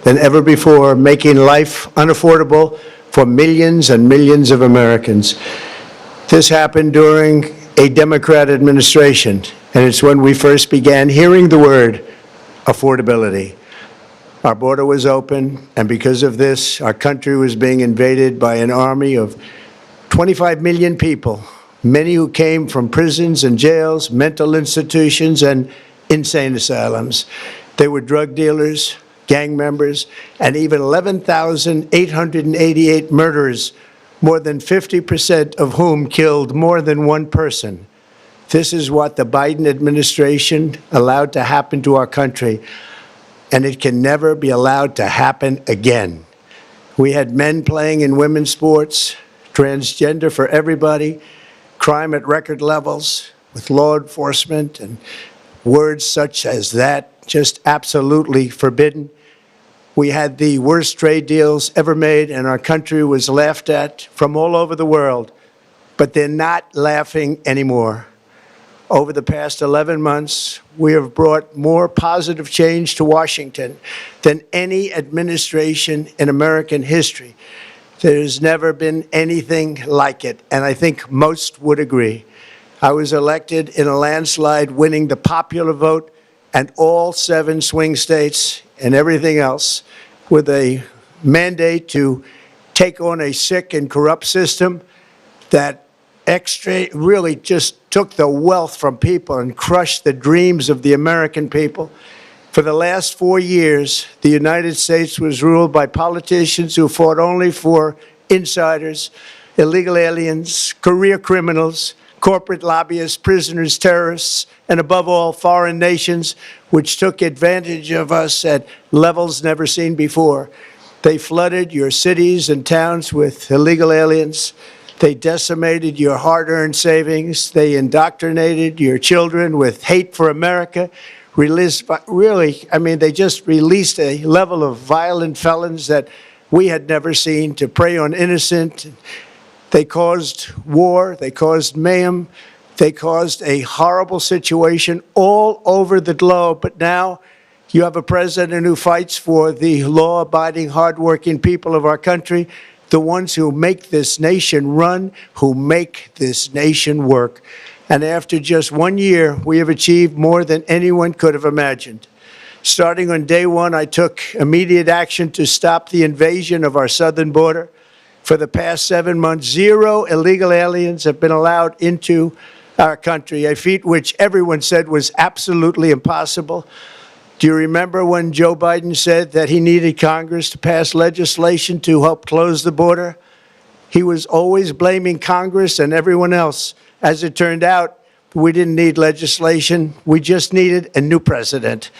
than ever before, making life unaffordable for millions and millions of Americans. This happened during a Democrat administration, and it's when we first began hearing the word affordability. Our border was open, and because of this, our country was being invaded by an army of 25 million people, many who came from prisons and jails, mental institutions, and insane asylums. They were drug dealers, gang members, and even 11,888 murderers, more than 50% of whom killed more than one person. This is what the Biden administration allowed to happen to our country, and it can never be allowed to happen again. We had men playing in women's sports, transgender for everybody, crime at record levels with law enforcement, and words such as that just absolutely forbidden. We had the worst trade deals ever made, and our country was laughed at from all over the world, but they're not laughing anymore. Over the past 11 months, we have brought more positive change to Washington than any administration in American history. There's never been anything like it, and I think most would agree. I was elected in a landslide, winning the popular vote and all 7 swing states and everything else, with a mandate to take on a sick and corrupt system that really just took the wealth from people and crushed the dreams of the American people. For the last 4 years, the United States was ruled by politicians who fought only for insiders, illegal aliens, career criminals, corporate lobbyists, prisoners, terrorists, and above all, foreign nations, which took advantage of us at levels never seen before. They flooded your cities and towns with illegal aliens. They decimated your hard-earned savings. They indoctrinated your children with hate for America. They just released a level of violent felons that we had never seen to prey on innocent. They caused war. They caused mayhem. They caused a horrible situation all over the globe. But now you have a president who fights for the law-abiding, hardworking people of our country, the ones who make this nation run, who make this nation work. And after just 1 year, we have achieved more than anyone could have imagined. Starting on day one, I took immediate action to stop the invasion of our southern border. For the past 7 months, 0 illegal aliens have been allowed into our country, a feat which everyone said was absolutely impossible. Do you remember when Joe Biden said that he needed Congress to pass legislation to help close the border? He was always blaming Congress and everyone else. As it turned out, we didn't need legislation. We just needed a new president.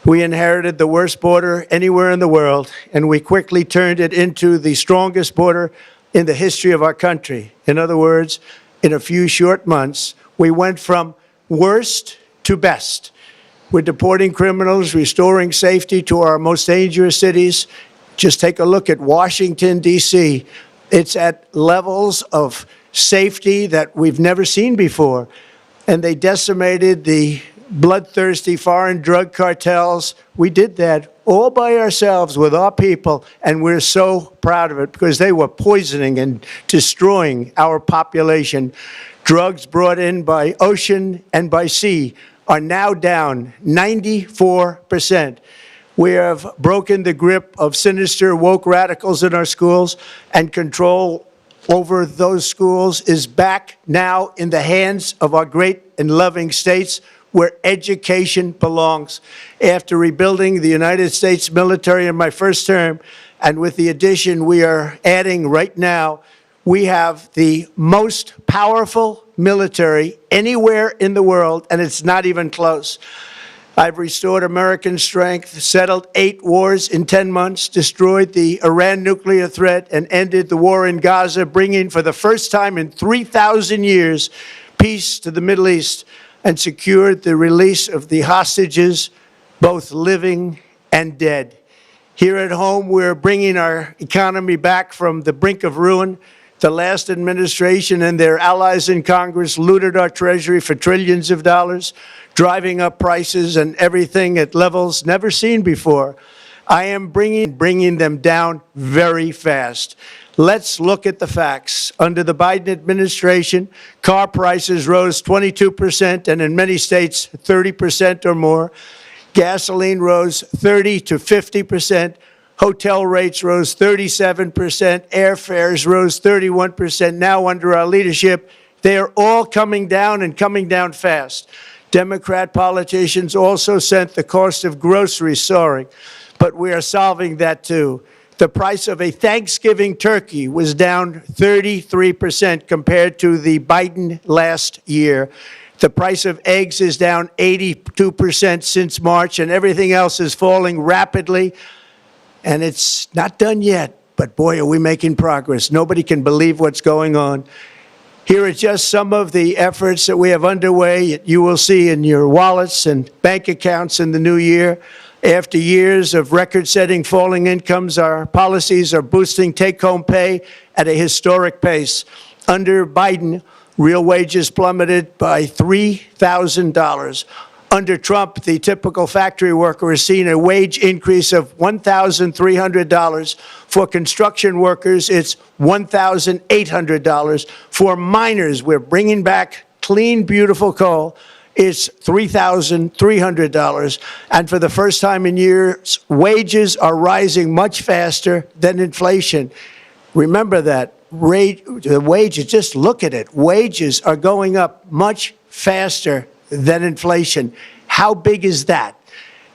We inherited the worst border anywhere in the world, and we quickly turned it into the strongest border in the history of our country. In other words, in a few short months, we went from worst to best. We're deporting criminals, restoring safety to our most dangerous cities. Just take a look at Washington, D.C. It's at levels of safety that we've never seen before. And they decimated the bloodthirsty foreign drug cartels. We did that all by ourselves with our people, and we're so proud of it because they were poisoning and destroying our population. Drugs brought in by ocean and by sea are now down 94%. We have broken the grip of sinister woke radicals in our schools, and control over those schools is back now in the hands of our great and loving states where education belongs. After rebuilding the United States military in my first term, and with the addition we are adding right now, we have the most powerful military anywhere in the world, and it's not even close. I've restored American strength, settled 8 wars in 10 months, destroyed the Iran nuclear threat, and ended the war in Gaza, bringing for the first time in 3,000 years peace to the Middle East, and secured the release of the hostages, both living and dead. Here at home, we're bringing our economy back from the brink of ruin. The last administration and their allies in Congress looted our treasury for trillions of dollars, driving up prices and everything at levels never seen before. I am bringing them down very fast. Let's look at the facts. Under the Biden administration, car prices rose 22%, and in many states, 30% or more. Gasoline rose 30 to 50%. Hotel rates rose 37%. Airfares rose 31%. Now, under our leadership, they are all coming down and coming down fast. Democrat politicians also sent the cost of groceries soaring, but we are solving that too. The price of a Thanksgiving turkey was down 33% compared to the Biden last year. The price of eggs is down 82% since March, and everything else is falling rapidly. And it's not done yet, but boy, are we making progress. Nobody can believe what's going on. Here are just some of the efforts that we have underway. You will see in your wallets and bank accounts in the new year. After years of record-setting falling incomes, our policies are boosting take-home pay at a historic pace. Under Biden, real wages plummeted by $3,000. Under Trump, the typical factory worker has seen a wage increase of $1,300. For construction workers, it's $1,800. For miners, we're bringing back clean, beautiful coal. It's $3,300. And for the first time in years, wages are rising much faster than inflation. Remember that. The wages, just look at it. Wages are going up much faster than inflation. How big is that?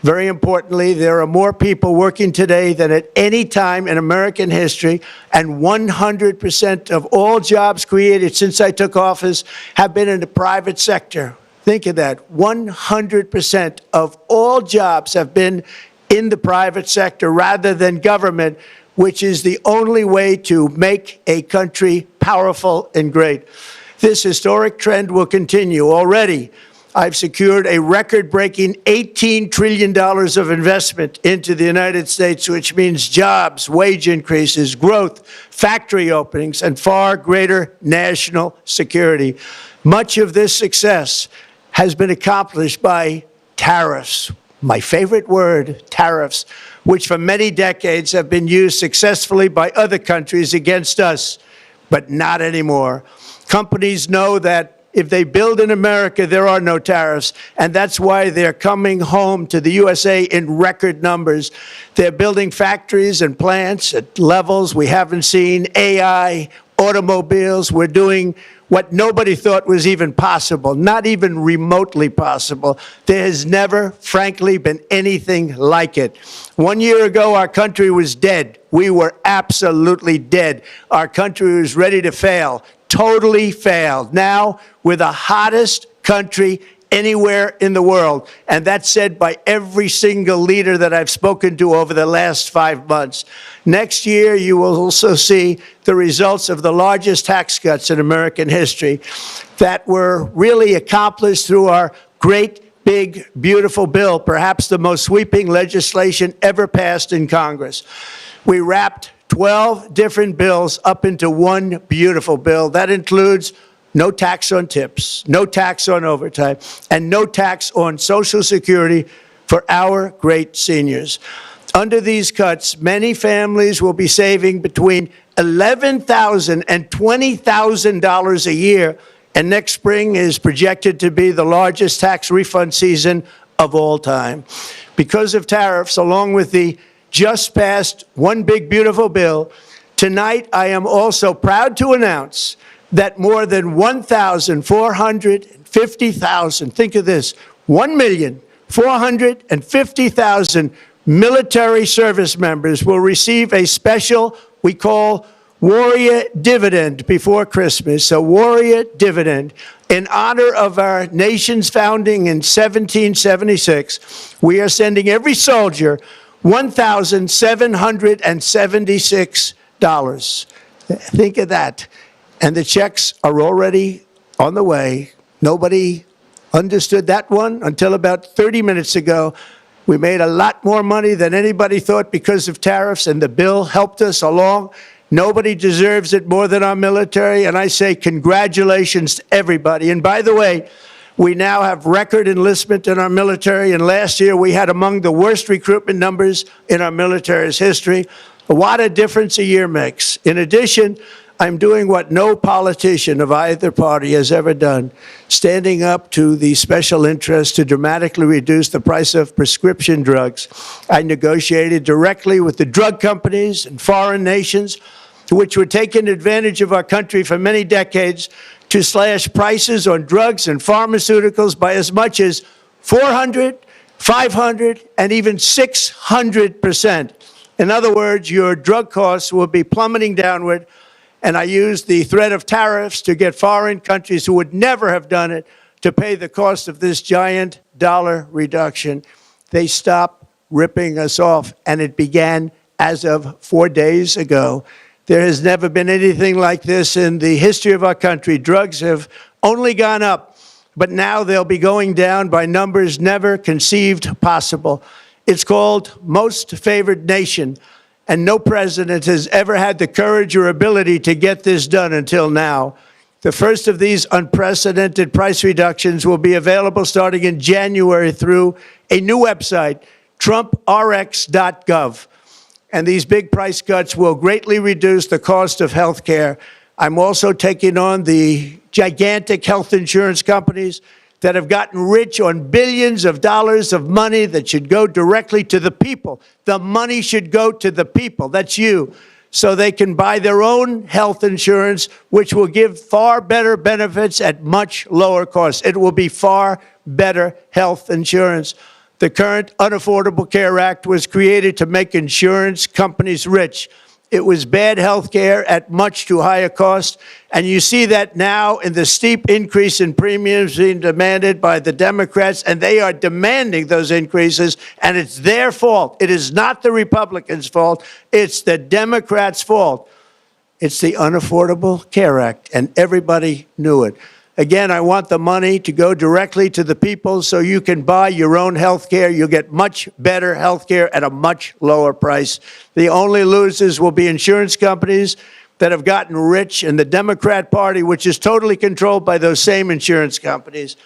Very importantly, there are more people working today than at any time in American history, and 100% of all jobs created since I took office have been in the private sector. Think of that. 100% of all jobs have been in the private sector rather than government, which is the only way to make a country powerful and great. This historic trend will continue. Already, I've secured a record-breaking $18 trillion of investment into the United States, which means jobs, wage increases, growth, factory openings, and far greater national security. Much of this success has been accomplished by tariffs. My favorite word, tariffs, which for many decades have been used successfully by other countries against us, but not anymore. Companies know that if they build in America, there are no tariffs, and that's why they're coming home to the USA in record numbers. They're building factories and plants at levels we haven't seen, AI, automobiles. We're doing what nobody thought was even possible, not even remotely possible. There has never, frankly, been anything like it. 1 year ago, our country was dead. We were absolutely dead. Our country was ready to fail, totally failed. Now, we're the hottest country anywhere in the world, and that's said by every single leader that I've spoken to over the last 5 months. Next year, you will also see the results of the largest tax cuts in American history that were really accomplished through our great, big, beautiful bill, perhaps the most sweeping legislation ever passed in Congress. We wrapped 12 different bills up into one beautiful bill. That includes no tax on tips, no tax on overtime, and no tax on Social Security for our great seniors. Under these cuts, many families will be saving between $11,000 and $20,000 a year, and next spring is projected to be the largest tax refund season of all time. Because of tariffs, along with the just passed One Big Beautiful Bill, tonight I am also proud to announce that more than 1,450,000, think of this, 1,450,000 military service members will receive a special, we call Warrior Dividend before Christmas, a Warrior Dividend. In honor of our nation's founding in 1776, we are sending every soldier $1,776. Think of that. And the checks are already on the way. Nobody understood that one until about 30 minutes ago. We made a lot more money than anybody thought because of tariffs, and the bill helped us along. Nobody deserves it more than our military, and I say congratulations to everybody. And by the way, We now have record enlistment in our military, and last year we had among the worst recruitment numbers in our military's history. What a difference a year makes. In addition, I'm doing what no politician of either party has ever done, standing up to the special interests to dramatically reduce the price of prescription drugs. I negotiated directly with the drug companies and foreign nations, which were taking advantage of our country for many decades, to slash prices on drugs and pharmaceuticals by as much as 400, 500, and even 600%. In other words, your drug costs will be plummeting downward. And I used the threat of tariffs to get foreign countries who would never have done it to pay the cost of this giant dollar reduction. They stopped ripping us off, and it began as of 4 days ago. There has never been anything like this in the history of our country. Drugs have only gone up, but now they'll be going down by numbers never conceived possible. It's called Most Favored Nation. And no president has ever had the courage or ability to get this done until now. The first of these unprecedented price reductions will be available starting in January through a new website, TrumpRx.gov. And these big price cuts will greatly reduce the cost of health care. I'm also taking on the gigantic health insurance companies that have gotten rich on billions of dollars of money that should go directly to the people. The money should go to the people, that's you, so they can buy their own health insurance, which will give far better benefits at much lower costs. It will be far better health insurance. The current Unaffordable Care Act was created to make insurance companies rich. It was bad health care at much too high a cost, and you see that now in the steep increase in premiums being demanded by the Democrats, and they are demanding those increases, and it's their fault. It is not the Republicans' fault. It's the Democrats' fault. It's the Unaffordable Care Act, and everybody knew it. Again, I want the money to go directly to the people so you can buy your own health care. You'll get much better health care at a much lower price. The only losers will be insurance companies that have gotten rich, and the Democrat Party, which is totally controlled by those same insurance companies.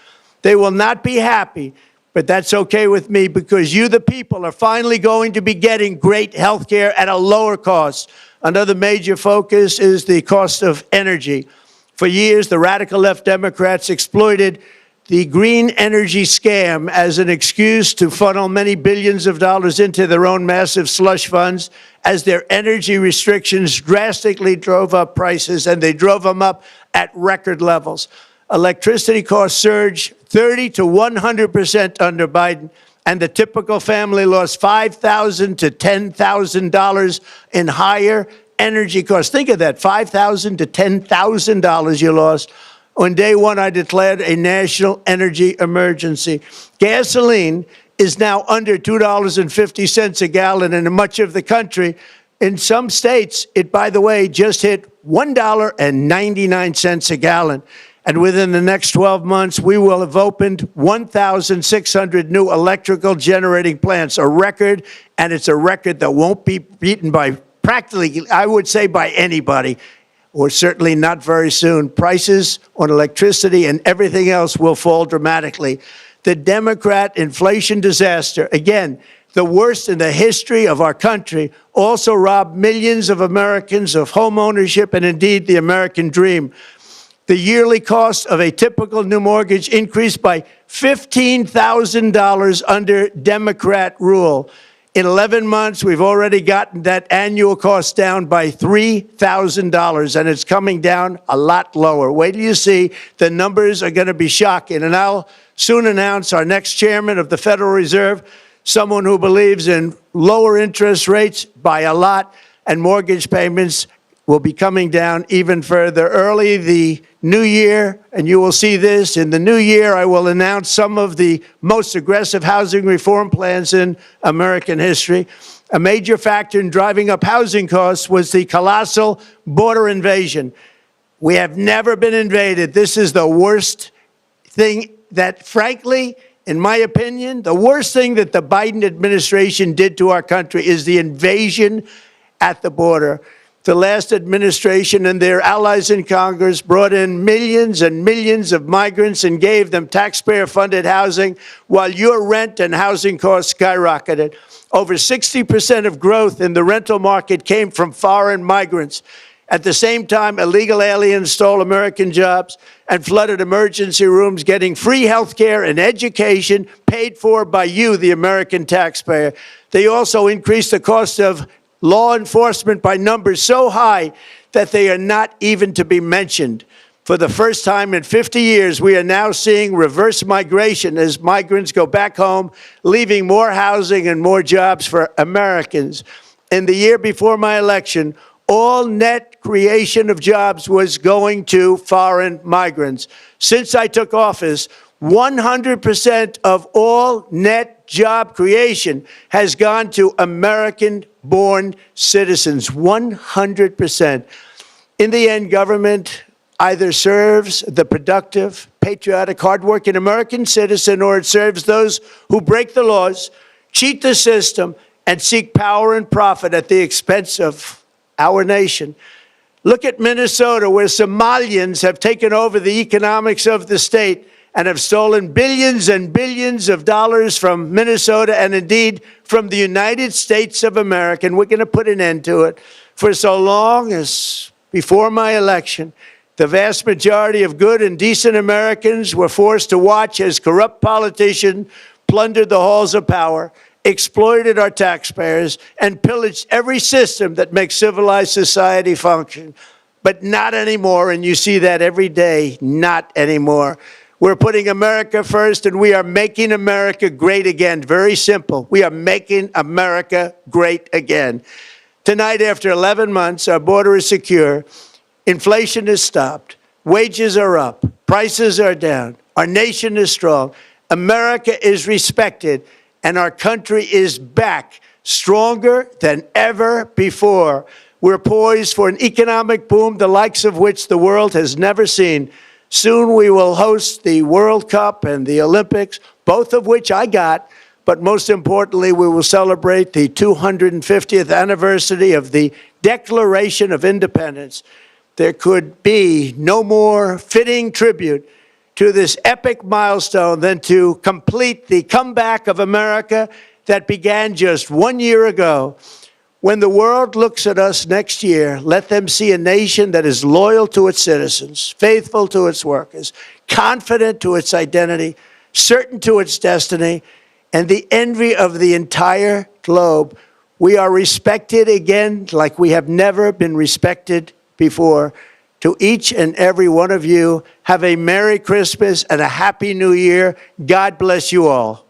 They will not be happy, but that's okay with me, because you, the people, are finally going to be getting great health care at a lower cost. Another major focus is the cost of energy. For years, the radical left Democrats exploited the green energy scam as an excuse to funnel many billions of dollars into their own massive slush funds, as their energy restrictions drastically drove up prices, and they drove them up at record levels. Electricity costs surged 30 to 100% under Biden, and the typical family lost $5,000 to $10,000 in higher energy costs. Think of that, $5,000 to $10,000 you lost. On day one, I declared a national energy emergency. Gasoline is now under $2.50 a gallon in much of the country. In some states, it, by the way, just hit $1.99 a gallon. And within the next 12 months, we will have opened 1,600 new electrical generating plants, a record, and it's a record that won't be beaten by practically, I would say, by anybody, or certainly not very soon. Prices on electricity and everything else will fall dramatically. The Democrat inflation disaster, again, the worst in the history of our country, also robbed millions of Americans of home ownership and indeed the American dream. The yearly cost of a typical new mortgage increased by $15,000 under Democrat rule. In 11 months, we've already gotten that annual cost down by $3,000, and it's coming down a lot lower. Wait till you see. The numbers are going to be shocking. And I'll soon announce our next chairman of the Federal Reserve, someone who believes in lower interest rates by a lot, and mortgage payments will be coming down even further. Early the new year, and you will see this, in the new year, I will announce some of the most aggressive housing reform plans in American history. A major factor in driving up housing costs was the colossal border invasion. We have never been invaded. This is the worst thing that, frankly, in my opinion, the worst thing that the Biden administration did to our country is the invasion at the border. The last administration and their allies in Congress brought in millions and millions of migrants and gave them taxpayer-funded housing while your rent and housing costs skyrocketed. Over 60% of growth in the rental market came from foreign migrants. At the same time, illegal aliens stole American jobs and flooded emergency rooms, getting free health care and education paid for by you, the American taxpayer. They also increased the cost of law enforcement by numbers so high that they are not even to be mentioned. For the first time in 50 years, we are now seeing reverse migration as migrants go back home, leaving more housing and more jobs for Americans. In the year before my election, all net creation of jobs was going to foreign migrants. Since I took office, 100% of all net job creation has gone to American-born citizens, 100%. In the end, government either serves the productive, patriotic, hardworking American citizen, or it serves those who break the laws, cheat the system, and seek power and profit at the expense of our nation. Look at Minnesota, where Somalians have taken over the economics of the state and have stolen billions and billions of dollars from Minnesota and indeed from the United States of America. And we're going to put an end to it. For so long as before my election, the vast majority of good and decent Americans were forced to watch as corrupt politicians plundered the halls of power, exploited our taxpayers, and pillaged every system that makes civilized society function. But not anymore, and you see that every day, not anymore. We're putting America first, and we are making America great again. Very simple. We are making America great again. Tonight, after 11 months, our border is secure. Inflation is stopped. Wages are up. Prices are down. Our nation is strong. America is respected, and our country is back, stronger than ever before. We're poised for an economic boom, the likes of which the world has never seen. Soon we will host the World Cup and the Olympics, both of which I got. But most importantly, we will celebrate the 250th anniversary of the Declaration of Independence. There could be no more fitting tribute to this epic milestone than to complete the comeback of America that began just 1 year ago. When the world looks at us next year, let them see a nation that is loyal to its citizens, faithful to its workers, confident to its identity, certain to its destiny, and the envy of the entire globe. We are respected again like we have never been respected before. To each and every one of you, have a Merry Christmas and a Happy New Year. God bless you all.